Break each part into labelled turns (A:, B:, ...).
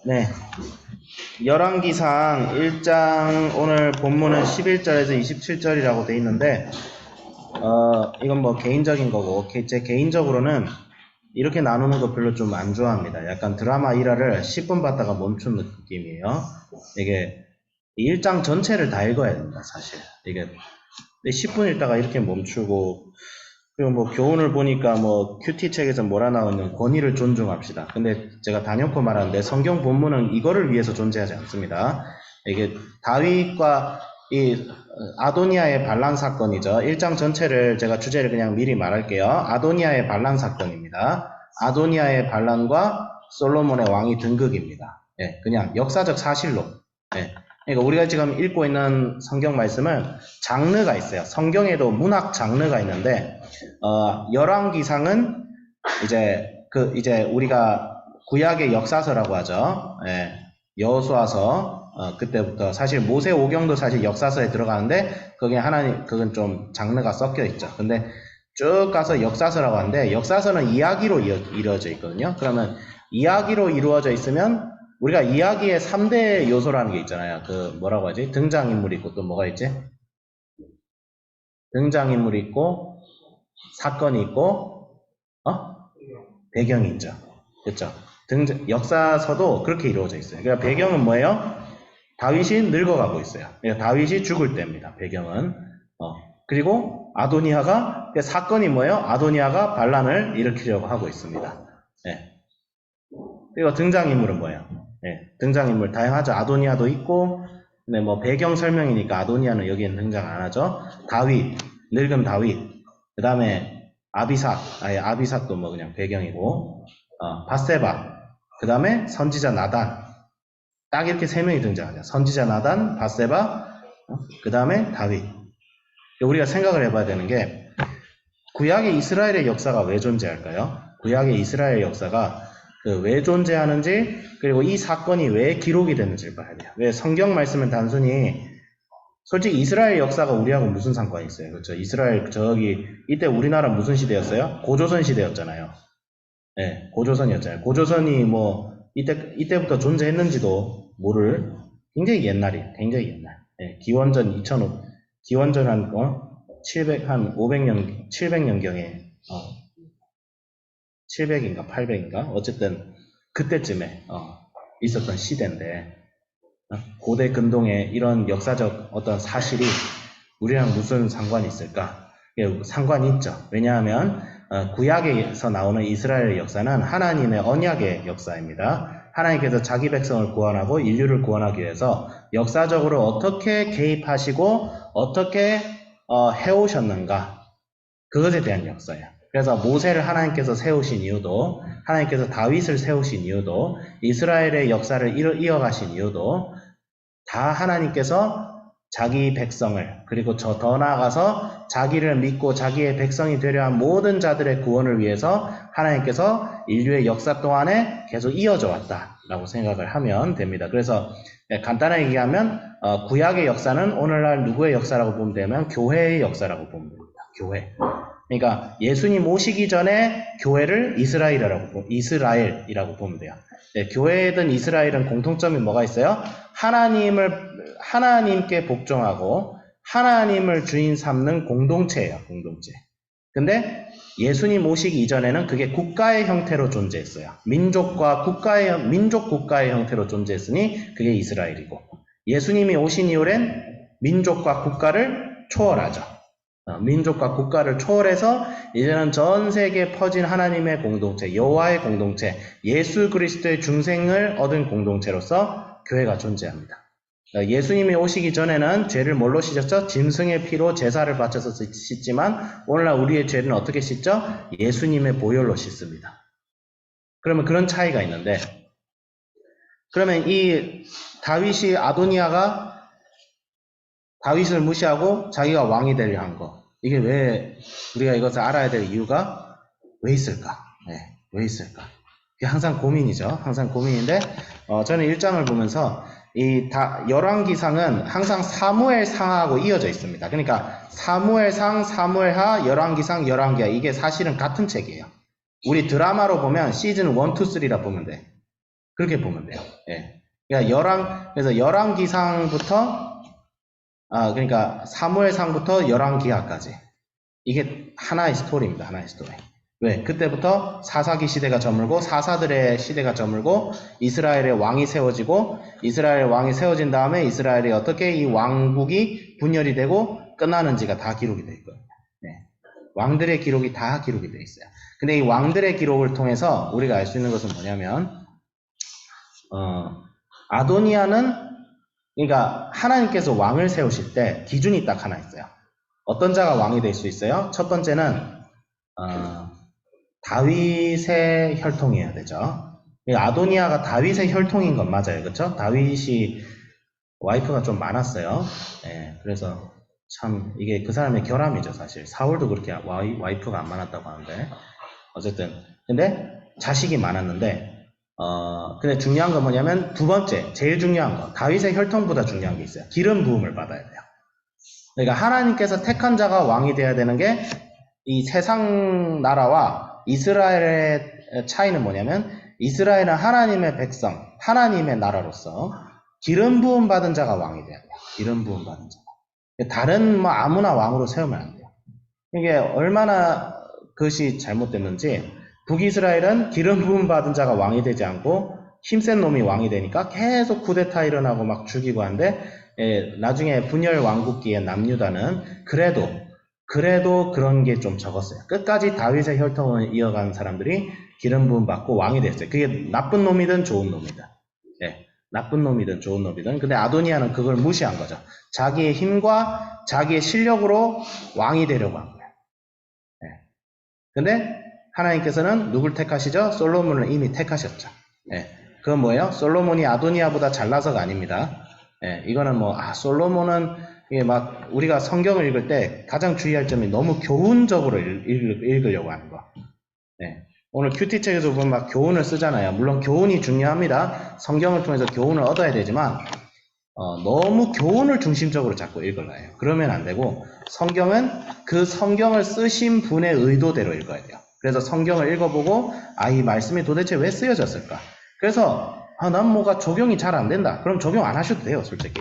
A: 네. 열왕기상 1장 오늘 본문은 11절에서 27절이라고 돼 있는데 이건 뭐 개인적인 거고 제 개인적으로는 이렇게 나누는 거 별로 좀 안 좋아합니다. 약간 드라마 1화를 10분 봤다가 멈춘 느낌이에요. 이게 1장 전체를 다 읽어야 됩니다, 사실. 이게 10분 읽다가 이렇게 멈추고 그리고 뭐 교훈을 보니까 뭐 큐티 책에서 뭐라 나오는 권위를 존중합시다. 근데 제가 단연코 말하는데 성경 본문은 이거를 위해서 존재하지 않습니다. 이게 다윗과 이 아도니아의 반란 사건이죠. 1장 전체를 제가 주제를 그냥 미리 말할게요. 아도니아의 반란 사건입니다. 아도니아의 반란과 솔로몬의 왕위 등극입니다. 예, 그냥 역사적 사실로. 예. 그러니까 우리가 지금 읽고 있는 성경 말씀은 장르가 있어요. 성경에도 문학 장르가 있는데 열왕기상은 이제 우리가 구약의 역사서라고 하죠. 예, 여호수아서 그때부터 사실 모세오경도 사실 역사서에 들어가는데 그건 좀 장르가 섞여 있죠. 근데 쭉 가서 역사서라고 하는데 역사서는 이야기로 이루어져 있거든요. 그러면 이야기로 이루어져 있으면 우리가 이야기의 3대 요소라는 게 있잖아요. 그 뭐라고 하지? 등장인물이 있고 또 뭐가 있지? 등장인물이 있고 사건이 있고 배경이 있죠. 그렇죠? 역사서도 그렇게 이루어져 있어요. 그러니까 배경은 뭐예요? 다윗이 늙어가고 있어요. 그러니까 다윗이 죽을 때입니다. 배경은. 그리고 아도니아가 사건이 뭐예요? 아도니아가 반란을 일으키려고 하고 있습니다. 네. 그리고 등장인물은 뭐예요? 네. 등장인물 다양하죠. 아도니아도 있고, 근데 뭐 배경 설명이니까 아도니아는 여기엔 등장 안 하죠. 다윗, 늙은 다윗. 그 다음에 아비삭도 뭐 그냥 배경이고, 바세바. 그 다음에 선지자 나단. 딱 이렇게 세 명이 등장하죠. 선지자 나단, 바세바, 그 다음에 다윗. 우리가 생각을 해봐야 되는 게 구약의 이스라엘의 역사가 왜 존재할까요? 구약의 이스라엘 역사가 왜 존재하는지 그리고 이 사건이 왜 기록이 됐는지를 봐야 돼요. 왜 성경 말씀은 단순히 솔직히 이스라엘 역사가 우리하고 무슨 상관이 있어요? 그렇죠? 이스라엘 이때 우리나라 무슨 시대였어요? 고조선 시대였잖아요. 네, 고조선이었잖아요. 고조선이 뭐 이때부터 존재했는지도 모를 굉장히 굉장히 옛날. 네, 기원전 2005, 기원전 한 500년, 700년경에 700인가 800인가 어쨌든 그때쯤에 있었던 시대인데 고대 근동에 이런 역사적 어떤 사실이 우리랑 무슨 상관이 있을까? 상관이 있죠. 왜냐하면 구약에서 나오는 이스라엘 역사는 하나님의 언약의 역사입니다. 하나님께서 자기 백성을 구원하고 인류를 구원하기 위해서 역사적으로 어떻게 개입하시고 어떻게 해오셨는가 그것에 대한 역사예요. 그래서 모세를 하나님께서 세우신 이유도 하나님께서 다윗을 세우신 이유도 이스라엘의 역사를 이어가신 이유도 다 하나님께서 자기 백성을 그리고 더 나아가서 자기를 믿고 자기의 백성이 되려 한 모든 자들의 구원을 위해서 하나님께서 인류의 역사 동안에 계속 이어져 왔다라고 생각을 하면 됩니다. 그래서 간단하게 얘기하면 구약의 역사는 오늘날 누구의 역사라고 보면 되면 교회의 역사라고 보면 됩니다. 교회. 그러니까 예수님 오시기 전에 교회를 이스라엘이라고 보면 돼요. 네, 교회든 이스라엘은 공통점이 뭐가 있어요? 하나님께 복종하고 하나님을 주인 삼는 공동체예요, 공동체. 근데 예수님 오시기 이전에는 그게 국가의 형태로 존재했어요. 민족 국가의 형태로 존재했으니 그게 이스라엘이고 예수님이 오신 이후엔 민족과 국가를 초월하죠. 민족과 국가를 초월해서 이제는 전 세계에 퍼진 하나님의 공동체, 여호와의 공동체, 예수 그리스도의 중생을 얻은 공동체로서 교회가 존재합니다. 예수님이 오시기 전에는 죄를 뭘로 씻었죠? 짐승의 피로 제사를 바쳐서 씻지만 오늘날 우리의 죄는 어떻게 씻죠? 예수님의 보혈로 씻습니다. 그러면 그런 차이가 있는데 그러면 이 아도니아가 다윗을 무시하고 자기가 왕이 되려 한 거. 이게 왜 우리가 이것을 알아야 될 이유가 왜 있을까? 네, 왜 있을까? 이게 항상 고민이죠. 항상 고민인데 저는 1장을 보면서 열왕기상은 항상 사무엘상하고 이어져 있습니다. 그러니까 사무엘상, 사무엘하, 열왕기상, 열왕기하 이게 사실은 같은 책이에요. 우리 드라마로 보면 시즌 1, 2, 3라 보면 돼. 그렇게 보면 돼요. 예. 그러니까 그래서 열왕기상부터, 그러니까 사무엘상부터 열왕기하까지. 이게 하나의 스토리입니다. 하나의 스토리. 왜? 그때부터 사사기 시대가 저물고 사사들의 시대가 저물고 이스라엘의 왕이 세워지고 이스라엘 왕이 세워진 다음에 이스라엘이 어떻게 이 왕국이 분열이 되고 끝나는지가 다 기록이 되어 있거든요. 네. 왕들의 기록이 다 기록이 되어 있어요. 근데 이 왕들의 기록을 통해서 우리가 알 수 있는 것은 뭐냐면 아도니아는 그러니까 하나님께서 왕을 세우실 때 기준이 딱 하나 있어요. 어떤 자가 왕이 될 수 있어요? 첫 번째는 다윗의 혈통이어야 되죠. 아도니아가 다윗의 혈통인 건 맞아요. 그렇죠? 다윗이 와이프가 좀 많았어요. 예, 그래서 참 이게 그 사람의 결함이죠. 사실 사울도 그렇게 와이프가 안 많았다고 하는데 어쨌든 근데 자식이 많았는데 근데 중요한 건 뭐냐면 두 번째 제일 중요한 거 다윗의 혈통보다 중요한 게 있어요. 기름 부음을 받아야 돼요. 그러니까 하나님께서 택한 자가 왕이 돼야 되는 게 이 세상 나라와 이스라엘의 차이는 뭐냐면 이스라엘은 하나님의 백성, 하나님의 나라로서 기름 부음 받은 자가 왕이 돼야 돼요. 기름 부음 받은 자. 다른 뭐 아무나 왕으로 세우면 안 돼요. 이게 얼마나 그것이 잘못됐는지 북이스라엘은 기름 부음 받은 자가 왕이 되지 않고 힘센 놈이 왕이 되니까 계속 쿠데타 일어나고 막 죽이고 하는데 나중에 분열 왕국기에 남유다는 그래도 그런 게 좀 적었어요. 끝까지 다윗의 혈통을 이어간 사람들이 기름 부음 받고 왕이 됐어요. 그게 나쁜 놈이든 좋은 놈이든. 예, 나쁜 놈이든 좋은 놈이든. 근데 아도니아는 그걸 무시한 거죠. 자기의 힘과 자기의 실력으로 왕이 되려고 한 거예요. 예. 근데 하나님께서는 누굴 택하시죠? 솔로몬을 이미 택하셨죠. 예. 그건 뭐예요? 솔로몬이 아도니아보다 잘나서가 아닙니다. 예, 이거는 솔로몬은 이게 막 우리가 성경을 읽을 때 가장 주의할 점이 너무 교훈적으로 읽으려고 하는 거. 네. 오늘 큐티책에서 보면 막 교훈을 쓰잖아요. 물론 교훈이 중요합니다. 성경을 통해서 교훈을 얻어야 되지만 너무 교훈을 중심적으로 자꾸 읽으려 해요. 그러면 안 되고 성경은 그 성경을 쓰신 분의 의도대로 읽어야 돼요. 그래서 성경을 읽어보고 이 말씀이 도대체 왜 쓰여졌을까? 그래서 난 뭐가 적용이 잘 안 된다. 그럼 적용 안 하셔도 돼요. 솔직히.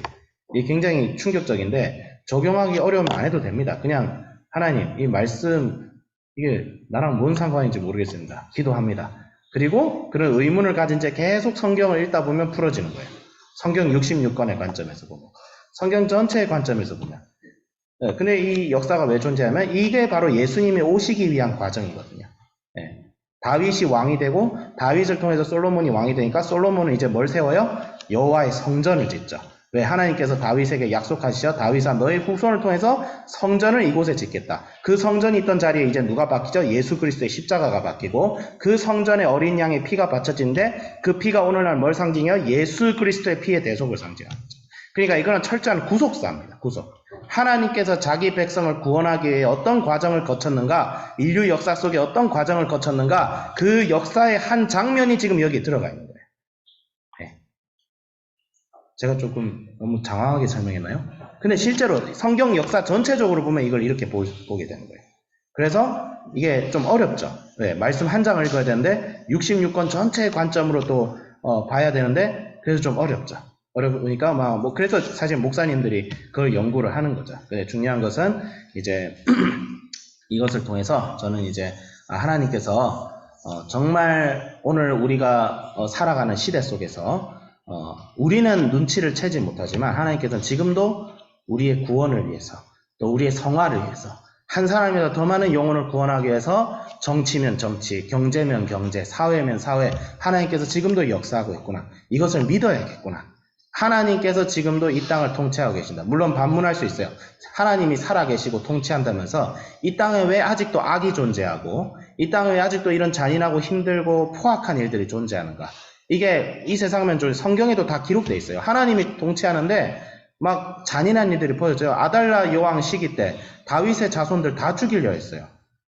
A: 이게 굉장히 충격적인데 적용하기 어려우면 안 해도 됩니다. 그냥 하나님 이 말씀 이게 나랑 뭔 상관인지 모르겠습니다. 기도합니다. 그리고 그런 의문을 가진 채 계속 성경을 읽다 보면 풀어지는 거예요. 성경 66권의 관점에서 보면 성경 전체의 관점에서 보면 근데 이 역사가 왜 존재하면 이게 바로 예수님이 오시기 위한 과정이거든요. 네. 다윗이 왕이 되고 다윗을 통해서 솔로몬이 왕이 되니까 솔로몬은 이제 뭘 세워요? 여호와의 성전을 짓죠. 왜? 하나님께서 다윗에게 약속하시죠. 다윗아 너의 후손을 통해서 성전을 이곳에 짓겠다. 그 성전이 있던 자리에 이제 누가 바뀌죠? 예수 그리스도의 십자가가 바뀌고 그 성전에 어린 양의 피가 바쳐지는데 그 피가 오늘날 뭘 상징해요? 예수 그리스도의 피의 대속을 상징하는 거죠. 그러니까 이거는 철저한 구속사입니다. 구속. 하나님께서 자기 백성을 구원하기 위해 어떤 과정을 거쳤는가, 인류 역사 속에 어떤 과정을 거쳤는가, 그 역사의 한 장면이 지금 여기에 들어가 있는 거예요. 네. 제가 조금 너무 장황하게 설명했나요? 근데 실제로 성경 역사 전체적으로 보면 이걸 이렇게 보게 되는 거예요. 그래서 이게 좀 어렵죠. 네, 말씀 한 장을 읽어야 되는데 66권 전체의 관점으로 또 봐야 되는데 그래서 좀 어렵죠. 어려우니까 그래서 사실 목사님들이 그걸 연구를 하는 거죠. 근데 중요한 것은 이제 이것을 통해서 저는 이제 하나님께서 정말 오늘 우리가 살아가는 시대 속에서 우리는 눈치를 채지 못하지만 하나님께서는 지금도 우리의 구원을 위해서 또 우리의 성화를 위해서 한 사람이라도 더 많은 영혼을 구원하기 위해서 정치면 정치, 경제면 경제, 사회면 사회 하나님께서 지금도 역사하고 있구나. 이것을 믿어야겠구나. 하나님께서 지금도 이 땅을 통치하고 계신다. 물론 반문할 수 있어요. 하나님이 살아계시고 통치한다면서 이 땅에 왜 아직도 악이 존재하고 이 땅에 왜 아직도 이런 잔인하고 힘들고 포악한 일들이 존재하는가. 이게 이 세상면 성경에도 다 기록되어 있어요. 하나님이 통치하는데 막 잔인한 일들이 보여져요. 아달라 여왕 시기 때 다윗의 자손들 다 죽이려 했어요.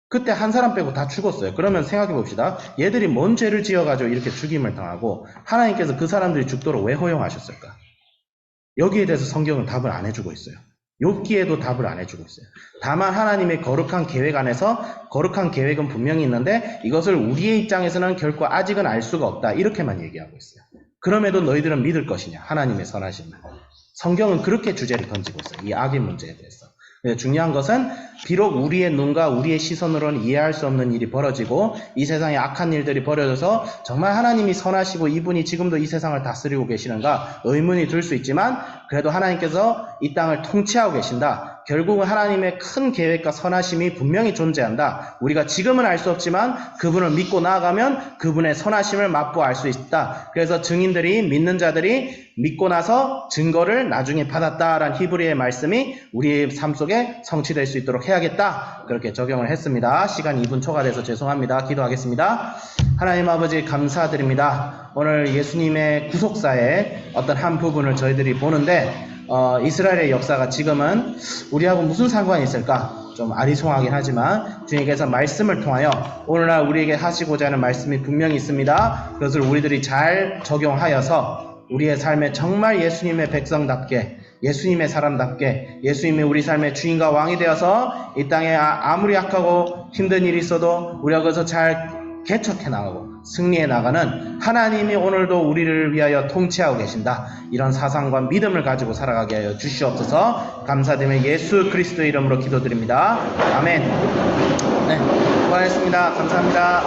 A: 그때 한 사람 빼고 다 죽었어요. 그러면 생각해 봅시다. 얘들이 뭔 죄를 지어가지고 이렇게 죽임을 당하고 하나님께서 그 사람들이 죽도록 왜 허용하셨을까? 여기에 대해서 성경은 답을 안 해주고 있어요. 욥기에도 답을 안 해주고 있어요. 다만 하나님의 거룩한 계획 안에서 거룩한 계획은 분명히 있는데 이것을 우리의 입장에서는 결코 아직은 알 수가 없다. 이렇게만 얘기하고 있어요. 그럼에도 너희들은 믿을 것이냐? 하나님의 선하심을. 성경은 그렇게 주제를 던지고 있어요. 이 악의 문제에 대해서. 중요한 것은 비록 우리의 눈과 우리의 시선으로는 이해할 수 없는 일이 벌어지고 이 세상에 악한 일들이 벌어져서 정말 하나님이 선하시고 이분이 지금도 이 세상을 다스리고 계시는가 의문이 들 수 있지만 그래도 하나님께서 이 땅을 통치하고 계신다. 결국은 하나님의 큰 계획과 선하심이 분명히 존재한다. 우리가 지금은 알 수 없지만 그분을 믿고 나아가면 그분의 선하심을 맛보아 알 수 있다. 그래서 증인들이 믿는 자들이 믿고 나서 증거를 나중에 받았다라는 히브리의 말씀이 우리의 삶 속에 성취될 수 있도록 해야겠다. 그렇게 적용을 했습니다. 시간 2분 초과돼서 죄송합니다. 기도하겠습니다. 하나님 아버지 감사드립니다. 오늘 예수님의 구속사의 어떤 한 부분을 저희들이 보는데 이스라엘의 역사가 지금은 우리하고 무슨 상관이 있을까? 좀 아리송하긴 하지만 주님께서 말씀을 통하여 오늘날 우리에게 하시고자 하는 말씀이 분명히 있습니다. 그것을 우리들이 잘 적용하여서 우리의 삶에 정말 예수님의 백성답게 예수님의 사람답게 예수님이 우리 삶의 주인과 왕이 되어서 이 땅에 아무리 악하고 힘든 일이 있어도 우리가 그것을 잘 개척해 나가고 승리해 나가는 하나님이 오늘도 우리를 위하여 통치하고 계신다. 이런 사상과 믿음을 가지고 살아가게 하여 주시옵소서. 감사드리며 예수 그리스도의 이름으로 기도드립니다. 아멘. 네, 수고하셨습니다. 감사합니다.